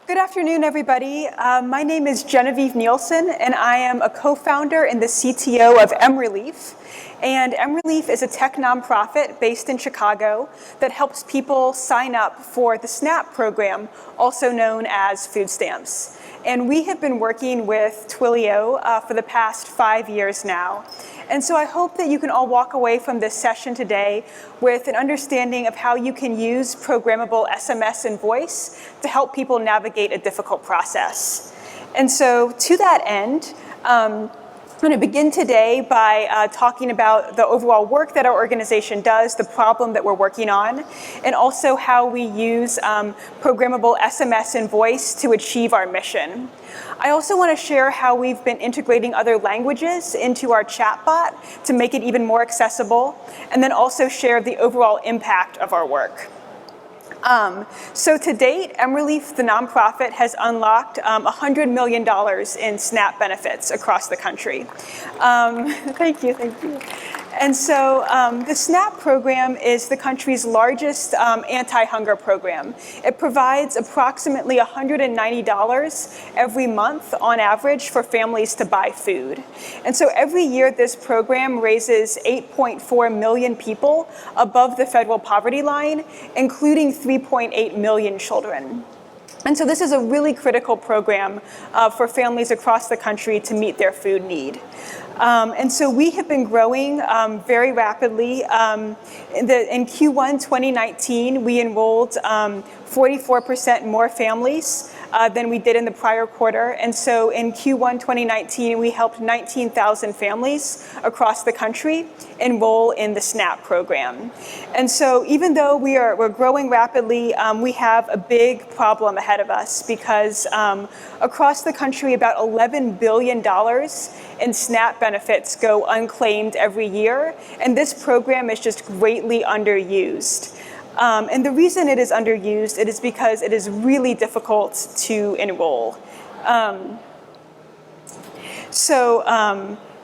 Good afternoon, everybody. My name is Genevieve Nielsen, and I am a co-founder and the CTO of MRelief. And MRelief is a tech nonprofit based in Chicago that helps people sign up for the SNAP program, also known as food stamps. And we have been working with Twilio for the past 5 years now. And so I hope that you can all walk away from this session today with an understanding of how you can use programmable SMS and voice to help people navigate a difficult process. And so to that end, I'm going to begin today by talking about the overall work that our organization does, the problem that we're working on, and also how we use programmable SMS and voice to achieve our mission. I also want to share how we've been integrating other languages into our chatbot to make it even more accessible, and then also share the overall impact of our work. So to date, MRelief, the nonprofit, has unlocked $100 million in SNAP benefits across the country. Thank you. And so the SNAP program is the country's largest anti-hunger program. It provides approximately $190 every month on average for families to buy food. And so every year this program raises 8.4 million people above the federal poverty line, including 3.8 million children. And so this is a really critical program for families across the country to meet their food need. And so we have been growing very rapidly. In Q1 2019, we enrolled 44% more families than we did in the prior quarter. And so in Q1 2019, we helped 19,000 families across the country enroll in the SNAP program. And so even though we're growing rapidly, we have a big problem ahead of us because across the country, about $11 billion in SNAP benefits go unclaimed every year. And this program is just greatly underused. And the reason it is underused, it is because it is really difficult to enroll.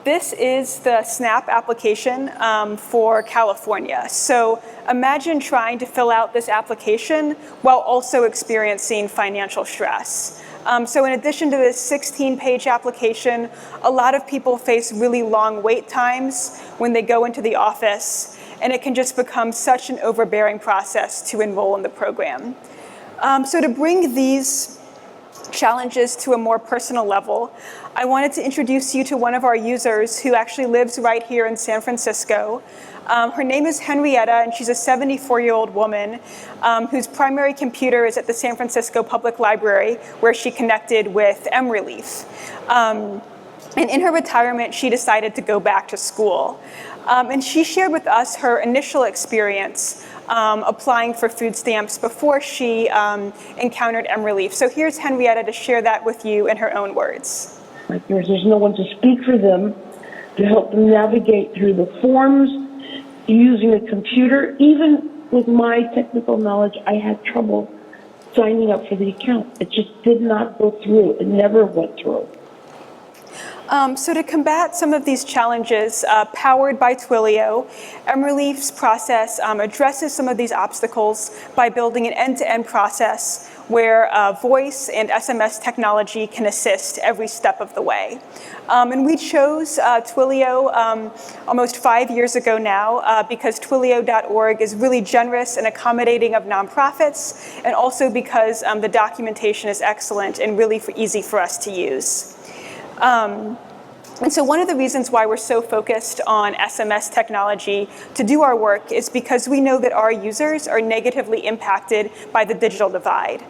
This is the SNAP application for California. So imagine trying to fill out this application while also experiencing financial stress. So in addition to this 16-page application, a lot of people face really long wait times when they go into the office, and it can just become such an overbearing process to enroll in the program. So to bring these challenges to a more personal level, I wanted to introduce you to one of our users who actually lives right here in San Francisco. Her name is Henrietta, and she's a 74-year-old woman whose primary computer is at the San Francisco Public Library, where she connected with MRelief. And in her retirement, she decided to go back to school. And she shared with us her initial experience applying for food stamps before she encountered MRelief. So here's Henrietta to share that with you in her own words. There's no one to speak for them, to help them navigate through the forms, using a computer. Even with my technical knowledge, I had trouble signing up for the account. It just did not go through. It never went through. So to combat some of these challenges, powered by Twilio, MRelief's process addresses some of these obstacles by building an end-to-end process where voice and SMS technology can assist every step of the way. And we chose Twilio almost 5 years ago now because Twilio.org is really generous and accommodating of nonprofits, and also because the documentation is excellent and really easy for us to use. And so one of the reasons why we're so focused on SMS technology to do our work is because we know that our users are negatively impacted by the digital divide.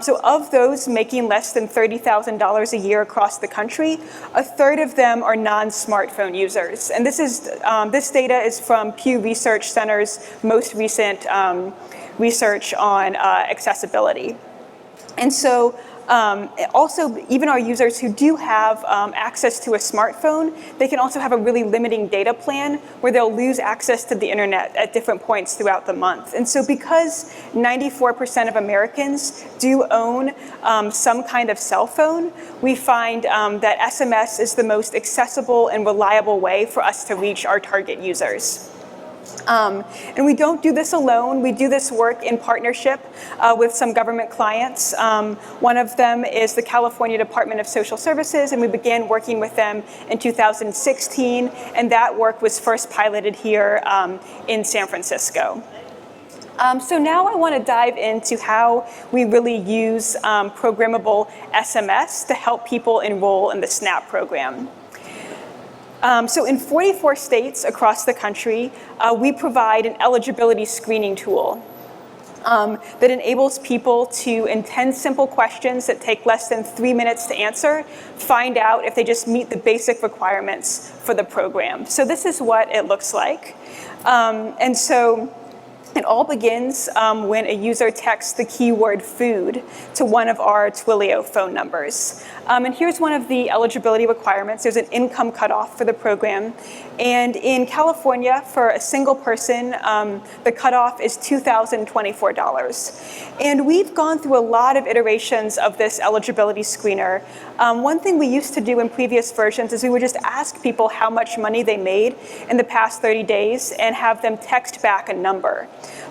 So of those making less than $30,000 a year across the country, a third of them are non-smartphone users. And this data is from Pew Research Center's most recent research on accessibility. And so also, even our users who do have access to a smartphone, they can also have a really limiting data plan where they'll lose access to the internet at different points throughout the month. And so because 94% of Americans do own some kind of cell phone, we find that SMS is the most accessible and reliable way for us to reach our target users. And we don't do this alone. We do this work in partnership with some government clients. One of them is the California Department of Social Services, and we began working with them in 2016, and that work was first piloted here in San Francisco. So now I want to dive into how we really use programmable SMS to help people enroll in the SNAP program. So in 44 states across the country, we provide an eligibility screening tool that enables people to, in 10 simple questions that take less than 3 minutes to answer, find out if they just meet the basic requirements for the program. So this is what it looks like. And so it all begins when a user texts the keyword food to one of our Twilio phone numbers. And here's one of the eligibility requirements. There's an income cutoff for the program. And in California, for a single person, the cutoff is $2,024. And we've gone through a lot of iterations of this eligibility screener. One thing we used to do in previous versions is we would just ask people how much money they made in the past 30 days and have them text back a number.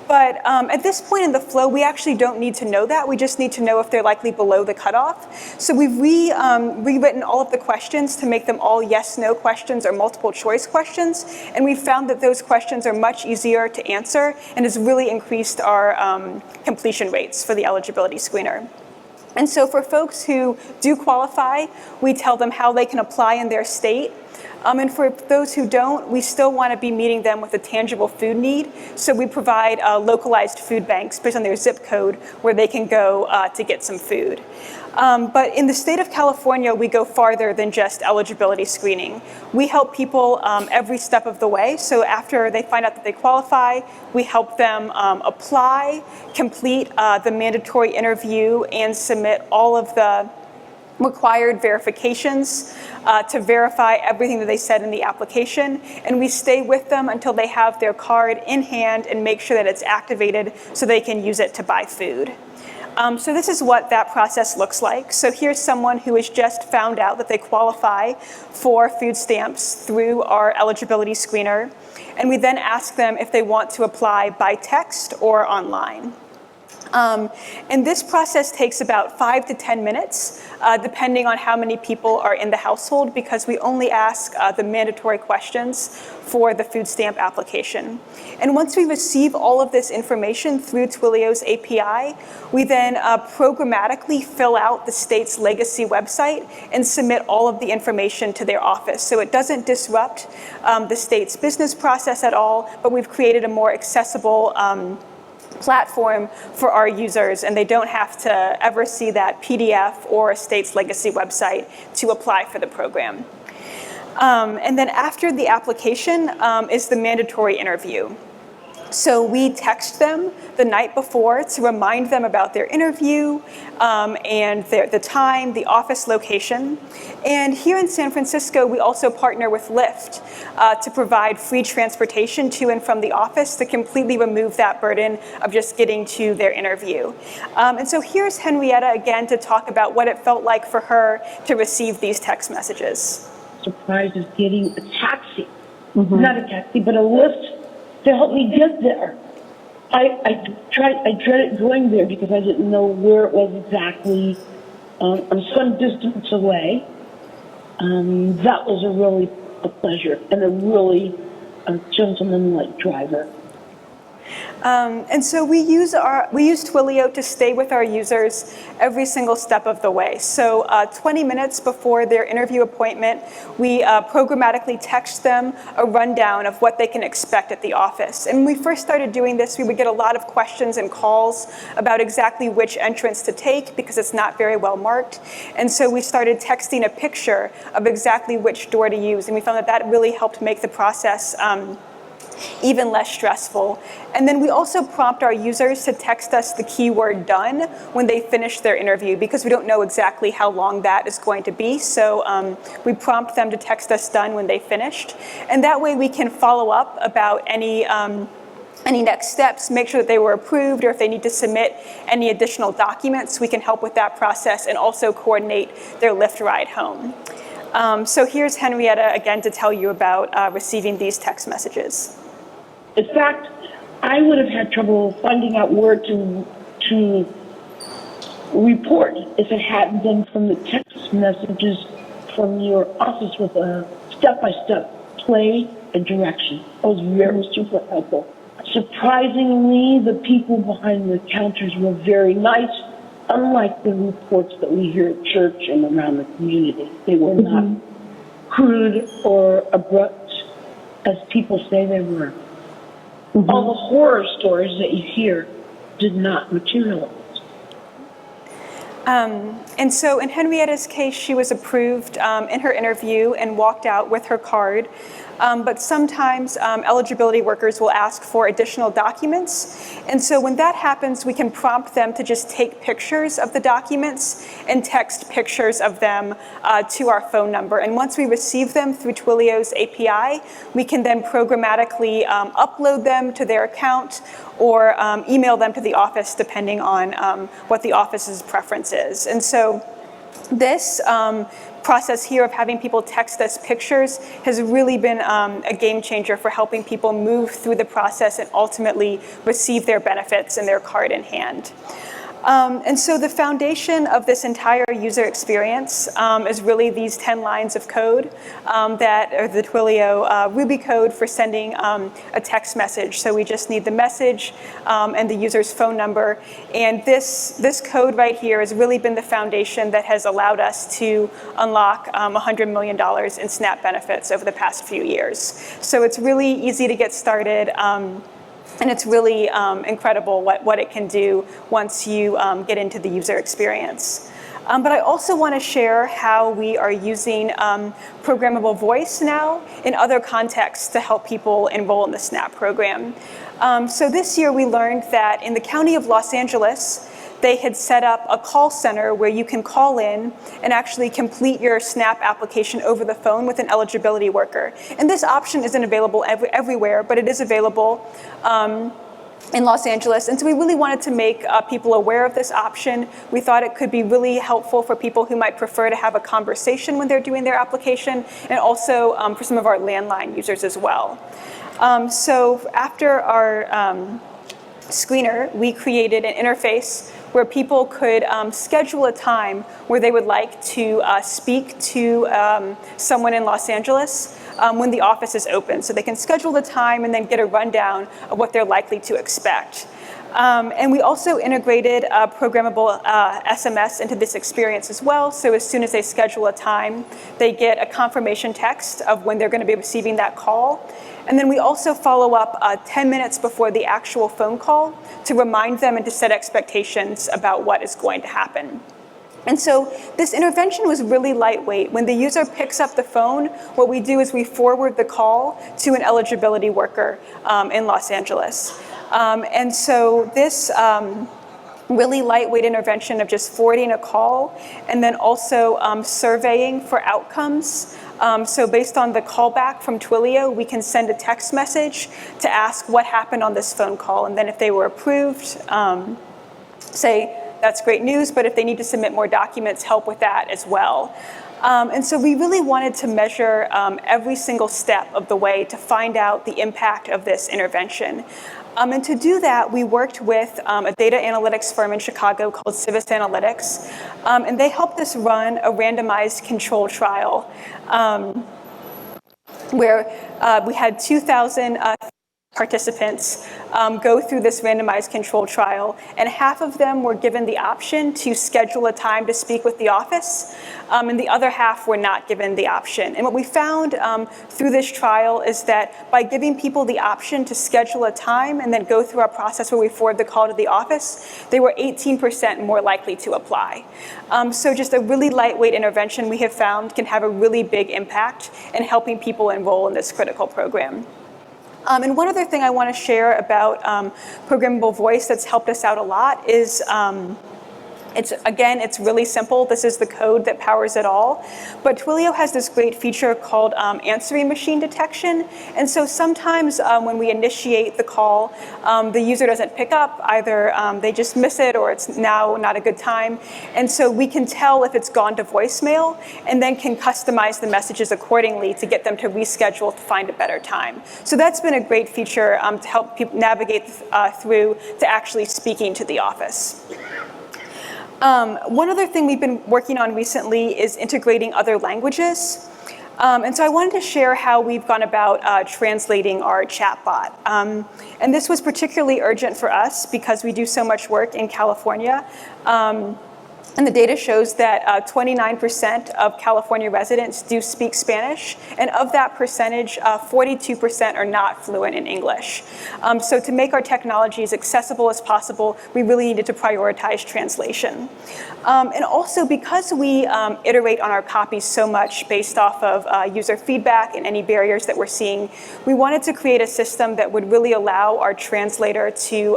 But at this point in the flow, we actually don't need to know that. We just need to know if they're likely below the cutoff. So we've rewritten all of the questions to make them all yes/no questions or multiple choice questions. And we found that those questions are much easier to answer and has really increased our completion rates for the eligibility screener. And so for folks who do qualify, we tell them how they can apply in their state. And for those who don't, we still want to be meeting them with a tangible food need. So we provide localized food banks based on their zip code where they can go to get some food. But in the state of California, we go farther than just eligibility screening. We help people every step of the way. So after they find out that they qualify, we help them apply, complete the mandatory interview, and submit all of the required verifications to verify everything that they said in the application. And we stay with them until they have their card in hand and make sure that it's activated so they can use it to buy food. So this is what that process looks like. So here's someone who has just found out that they qualify for food stamps through our eligibility screener. And we then ask them if they want to apply by text or online. And this process takes about 5 to 10 minutes, depending on how many people are in the household, because we only ask the mandatory questions for the food stamp application. And once we receive all of this information through Twilio's API, we then programmatically fill out the state's legacy website and submit all of the information to their office. So it doesn't disrupt the state's business process at all, but we've created a more accessible platform for our users, and they don't have to ever see that PDF or a state's legacy website to apply for the program. And then after the application is the mandatory interview. So we text them the night before to remind them about their interview and the time, the office location. And here in San Francisco, we also partner with Lyft to provide free transportation to and from the office to completely remove that burden of just getting to their interview. And so here's Henrietta again to talk about what it felt like for her to receive these text messages. Surprised is getting a taxi, not a taxi, but a Lyft to help me get there. I dreaded going there because I didn't know where it was exactly. I'm some distance away. That was a pleasure and a really gentlemanlike driver. And so we use Twilio to stay with our users every single step of the way. So 20 minutes before their interview appointment, we programmatically text them a rundown of what they can expect at the office. And when we first started doing this, we would get a lot of questions and calls about exactly which entrance to take because it's not very well marked. And so we started texting a picture of exactly which door to use. And we found that that really helped make the process even less stressful. And then we also prompt our users to text us the keyword done when they finish their interview because we don't know exactly how long that is going to be. So we prompt them to text us done when they finished. And that way we can follow up about any next steps, make sure that they were approved, or if they need to submit any additional documents, we can help with that process and also coordinate their Lyft ride home. So here's Henrietta again to tell you about receiving these text messages. In fact, I would have had trouble finding out where to report if it hadn't been from the text messages from your office with a step-by-step play and direction. That was very super helpful. Surprisingly, the people behind the counters were very nice, unlike the reports that we hear at church and around the community. They were not crude or abrupt as people say they were. All the horror stories that you hear did not materialize. And so in Henrietta's case, she was approved in her interview and walked out with her card. But sometimes eligibility workers will ask for additional documents. And so when that happens, we can prompt them to just take pictures of the documents and text pictures of them to our phone number. And once we receive them through Twilio's API, we can then programmatically upload them to their account or email them to the office, depending on what the office's preference is. And so this process here of having people text us pictures has really been a game changer for helping people move through the process and ultimately receive their benefits and their card in hand. And so the foundation of this entire user experience is really these 10 lines of code that are the Twilio Ruby code for sending a text message. So we just need the message and the user's phone number. And this code right here has really been the foundation that has allowed us to unlock $100 million in SNAP benefits over the past few years. So it's really easy to get started. And it's really incredible what it can do once you get into the user experience. But I also want to share how we are using Programmable Voice now in other contexts to help people enroll in the SNAP program. So this year we learned that in the county of Los Angeles, they had set up a call center where you can call in and actually complete your SNAP application over the phone with an eligibility worker. And this option isn't available everywhere, but it is available in Los Angeles. And so we really wanted to make people aware of this option. We thought it could be really helpful for people who might prefer to have a conversation when they're doing their application, and also for some of our landline users as well. So after our screener, we created an interface where people could schedule a time where they would like to speak to someone in Los Angeles when the office is open. So they can schedule the time and then get a rundown of what they're likely to expect. And we also integrated Programmable SMS into this experience as well. So as soon as they schedule a time, they get a confirmation text of when they're going to be receiving that call. And then we also follow up 10 minutes before the actual phone call to remind them and to set expectations about what is going to happen. And so this intervention was really lightweight. When the user picks up the phone, what we do is we forward the call to an eligibility worker in Los Angeles. And so this really lightweight intervention of just forwarding a call and then also surveying for outcomes. So based on the callback from Twilio, we can send a text message to ask what happened on this phone call. And then if they were approved, say, that's great news, but if they need to submit more documents, help with that as well. And so we really wanted to measure every single step of the way to find out the impact of this intervention. And to do that, we worked with a data analytics firm in Chicago called Civis Analytics, and they helped us run a randomized control trial where we had 2,000 participants go through this randomized control trial, and half of them were given the option to schedule a time to speak with the office, and the other half were not given the option. And what we found through this trial is that by giving people the option to schedule a time and then go through our process where we forward the call to the office, they were 18% more likely to apply. So just a really lightweight intervention we have found can have a really big impact in helping people enroll in this critical program. And one other thing I want to share about Programmable Voice that's helped us out a lot is It's really simple. This is the code that powers it all. But Twilio has this great feature called answering machine detection. And so sometimes when we initiate the call, the user doesn't pick up. Either they just miss it or it's now not a good time. And so we can tell if it's gone to voicemail and then can customize the messages accordingly to get them to reschedule to find a better time. So that's been a great feature to help people navigate through to actually speaking to the office. One other thing we've been working on recently is integrating other languages. And so I wanted to share how we've gone about translating our chatbot. And this was particularly urgent for us because we do so much work in California. And the data shows that 29% of California residents do speak Spanish, and of that percentage, 42% are not fluent in English. So to make our technology as accessible as possible, we really needed to prioritize translation. And also because we iterate on our copies so much based off of user feedback and any barriers that we're seeing, we wanted to create a system that would really allow our translator to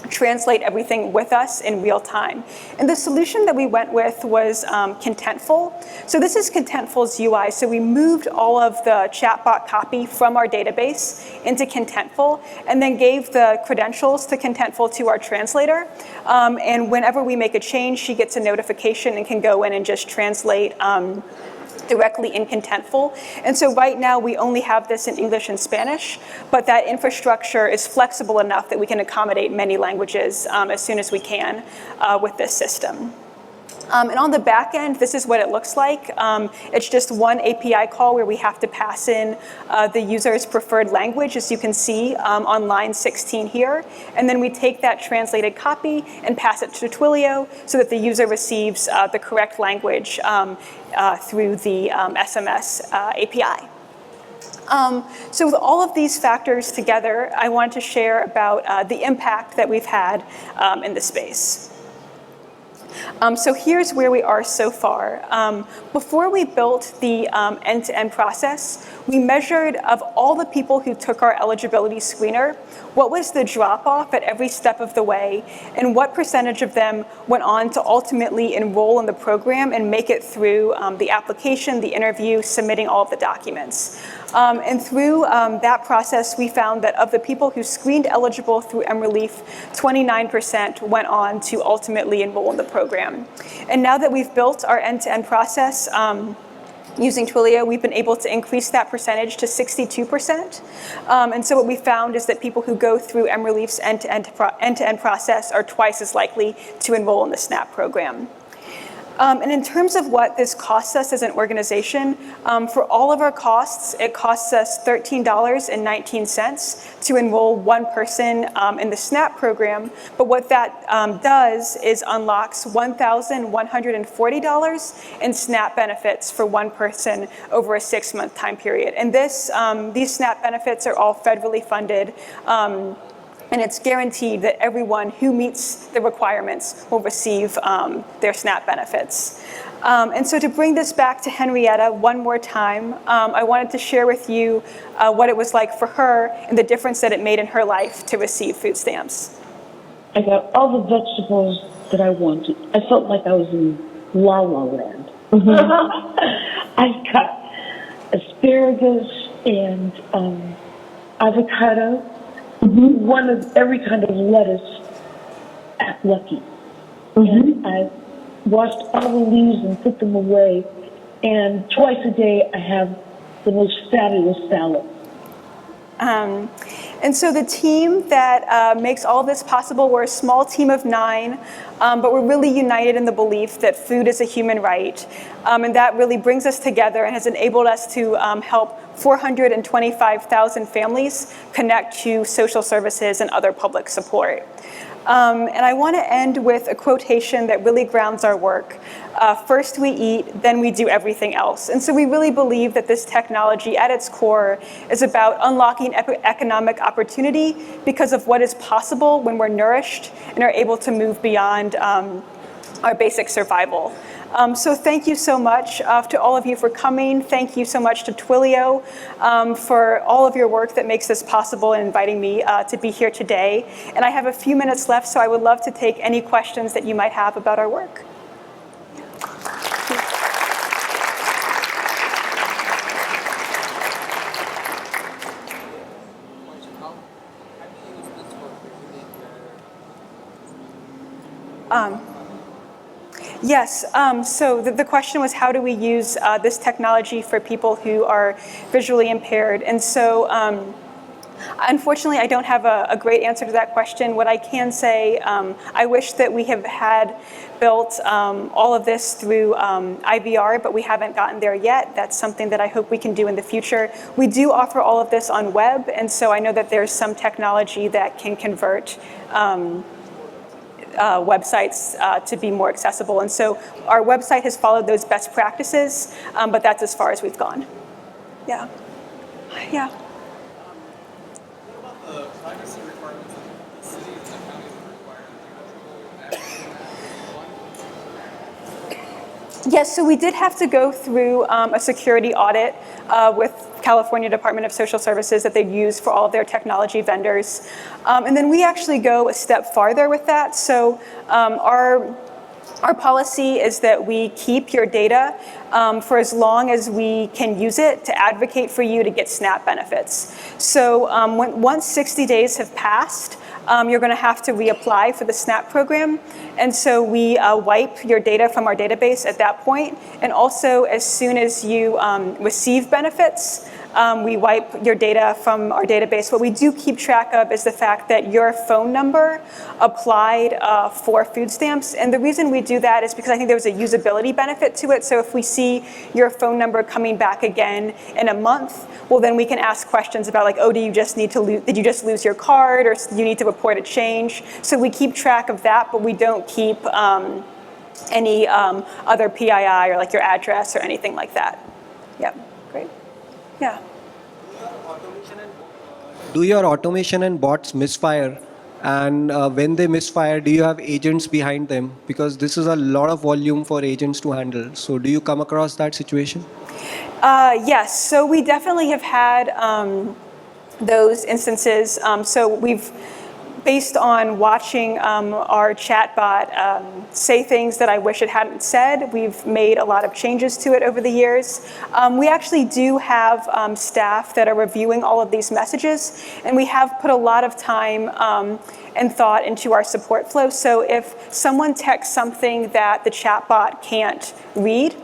translate everything with us in real time. And the solution that we went with was Contentful. So this is Contentful's UI. So we moved all of the chatbot copy from our database into Contentful and then gave the credentials to Contentful to our translator. And whenever we make a change, she gets a notification and can go in and just translate directly in Contentful. And so right now we only have this in English and Spanish, but that infrastructure is flexible enough that we can accommodate many languages as soon as we can with this system. And on the back end, this is what it looks like. It's just one API call where we have to pass in the user's preferred language, as you can see on line 16 here. And then we take that translated copy and pass it to Twilio so that the user receives the correct language through the SMS API. So with all of these factors together, I want to share about the impact that we've had in the space. So here's where we are so far. Before we built the end-to-end process, we measured of all the people who took our eligibility screener, what was the drop-off at every step of the way, and what percentage of them went on to ultimately enroll in the program and make it through the application, the interview, submitting all of the documents. And through that process, we found that of the people who screened eligible through MRelief, 29% went on to ultimately enroll in the program. And now that we've built our end-to-end process, using Twilio, we've been able to increase that percentage to 62%. And so what we found is that people who go through MRelief's end-to-end process are twice as likely to enroll in the SNAP program. And in terms of what this costs us as an organization, for all of our costs, it costs us $13.19 to enroll one person in the SNAP program. But what that does is unlocks $1,140 in SNAP benefits for one person over a 6-month time period. And these SNAP benefits are all federally funded. And it's guaranteed that everyone who meets the requirements will receive their SNAP benefits. And so to bring this back to Henrietta one more time, I wanted to share with you what it was like for her and the difference that it made in her life to receive food stamps. I got all the vegetables that I wanted. I felt like I was in La La Land. I got asparagus and avocado. One of every kind of lettuce at Lucky. And I washed all the leaves and put them away. And twice a day I have the most fabulous salad. And so the team that makes all this possible, we're a small team of 9, but we're really united in the belief that food is a human right. And that really brings us together and has enabled us to help 425,000 families connect to social services and other public support. And I want to end with a quotation that really grounds our work. First we eat, then we do everything else. And so we really believe that this technology at its core is about unlocking economic opportunity because of what is possible when we're nourished and are able to move beyond our basic survival. So thank you so much to all of you for coming. Thank you so much to Twilio for all of your work that makes this possible and inviting me to be here today. And I have a few minutes left, so I would love to take any questions that you might have about our work. Yes, so the question was, how do we use this technology for people who are visually impaired? And so unfortunately, I don't have a great answer to that question. What I can say, I wish that we have had built all of this through IVR, but we haven't gotten there yet. That's something that I hope we can do in the future. We do offer all of this on web, and so I know that there's some technology that can convert websites to be more accessible. And so our website has followed those best practices, but that's as far as we've gone. Yeah. Yeah. What about the privacy requirements that the cities and the counties require? Yes, so we did have to go through a security audit with California Department of Social Services that they'd use for all of their technology vendors. And then we actually go a step farther with that. So our policy is that we keep your data for as long as we can use it to advocate for you to get SNAP benefits. So once 60 days have passed, you're going to have to reapply for the SNAP program. And so we wipe your data from our database at that point. And also, as soon as you receive benefits, we wipe your data from our database. What we do keep track of is the fact that your phone number applied for food stamps. And the reason we do that is because I think there was a usability benefit to it. So if we see your phone number coming back again in a month, well, then we can ask questions about like, oh, did you just lose your card, or do you need to report a change? So we keep track of that, but we don't keep any other PII or like your address or anything like that. Yep, great. Yeah. Do your automation and bots misfire? And when they misfire, do you have agents behind them? Because this is a lot of volume for agents to handle. So do you come across that situation? Yes, so we definitely have had those instances. So we've, based on watching our chatbot say things that I wish it hadn't said, we've made a lot of changes to it over the years. We actually do have staff that are reviewing all of these messages, and we have put a lot of time and thought into our support flow. So if someone texts something that the chatbot can't read,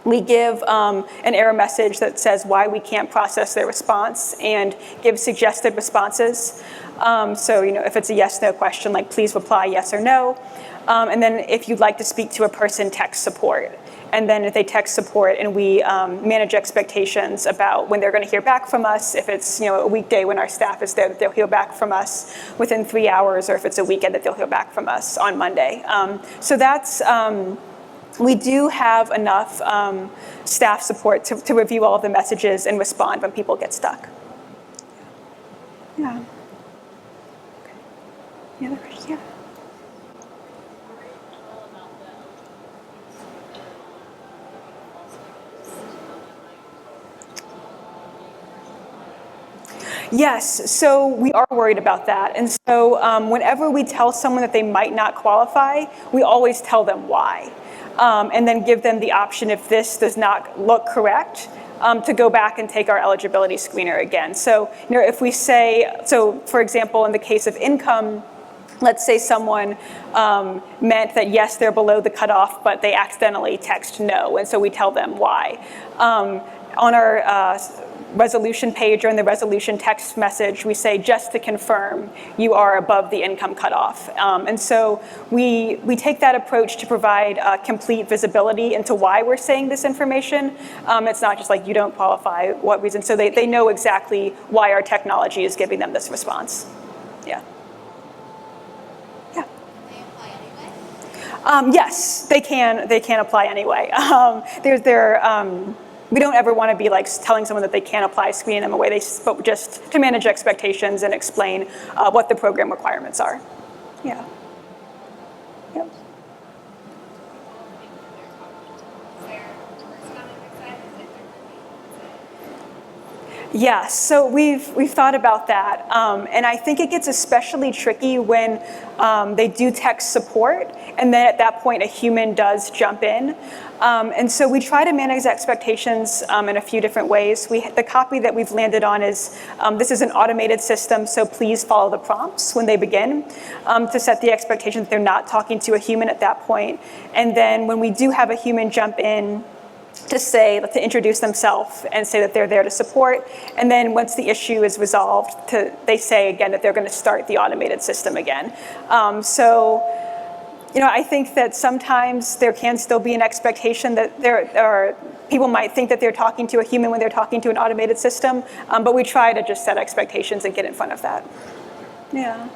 we give an error message that says why we can't process their response and give suggested responses. So, if it's a yes/no question, like please reply yes or no. And then if you'd like to speak to a person, text support. And then if they text support, and we manage expectations about when they're going to hear back from us. If it's a weekday when our staff is there, that they'll hear back from us within 3 hours, or if it's a weekend, that they'll hear back from us on Monday. So that's. We do have enough staff support to review all of the messages and respond when people get stuck. Yeah. Okay. Any other questions? Yeah. Yes, so we are worried about that. And so whenever we tell someone that they might not qualify, we always tell them why. And then give them the option, if this does not look correct, to go back and take our eligibility screener again. So, if we say, so for example, in the case of income, let's say someone meant that yes, they're below the cutoff, but they accidentally text no, and so we tell them why. On our resolution page or in the resolution text message, we say, just to confirm, you are above the income cutoff. And so we take that approach to provide complete visibility into why we're saying this information. It's not just like you don't qualify, what reason. So they know exactly why our technology is giving them this response. Yeah. Yeah. They apply anyway? Yes, they can apply anyway. We don't ever want to be like telling someone that they can't apply, screening them away. But just to manage expectations and explain what the program requirements are. Yeah. Yep. Yes, so we've thought about that, and I think it gets especially tricky when they do tech support, and then at that point a human does jump in, and so we try to manage expectations in a few different ways. The copy that we've landed on is this is an automated system, so please follow the prompts when they begin to set the expectation that they're not talking to a human at that point, and then when we do have a human jump in, to introduce themselves and say that they're there to support, and then once the issue is resolved, they say again that they're going to start the automated system again. So, I think that sometimes there can still be an expectation that people might think that they're talking to a human when they're talking to an automated system, but we try to just set expectations and get in front of that. Yeah.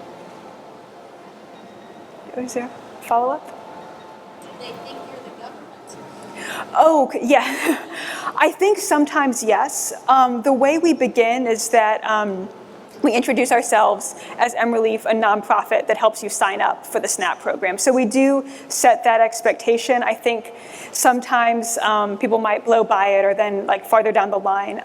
Is there a follow-up? They think you're the government. Oh, yeah. I think sometimes yes. The way we begin is that we introduce ourselves as MRelief, a nonprofit that helps you sign up for the SNAP program. So we do set that expectation. I think sometimes people might blow by it or then farther down the line.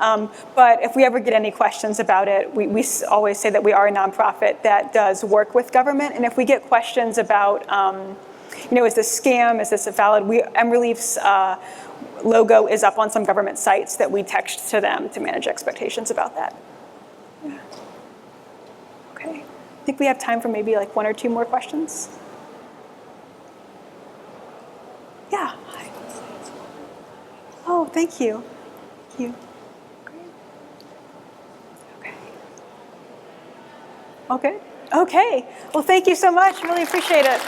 But if we ever get any questions about it, we always say that we are a nonprofit that does work with government. And if we get questions about is this scam? Is this a valid? MRelief's logo is up on some government sites that we text to them to manage expectations about that. Yeah. Okay. I think we have time for maybe one or two more questions. Yeah. Hi. Oh, thank you. Thank you. Great. Okay. Okay. Okay. Well, thank you so much. Really appreciate it.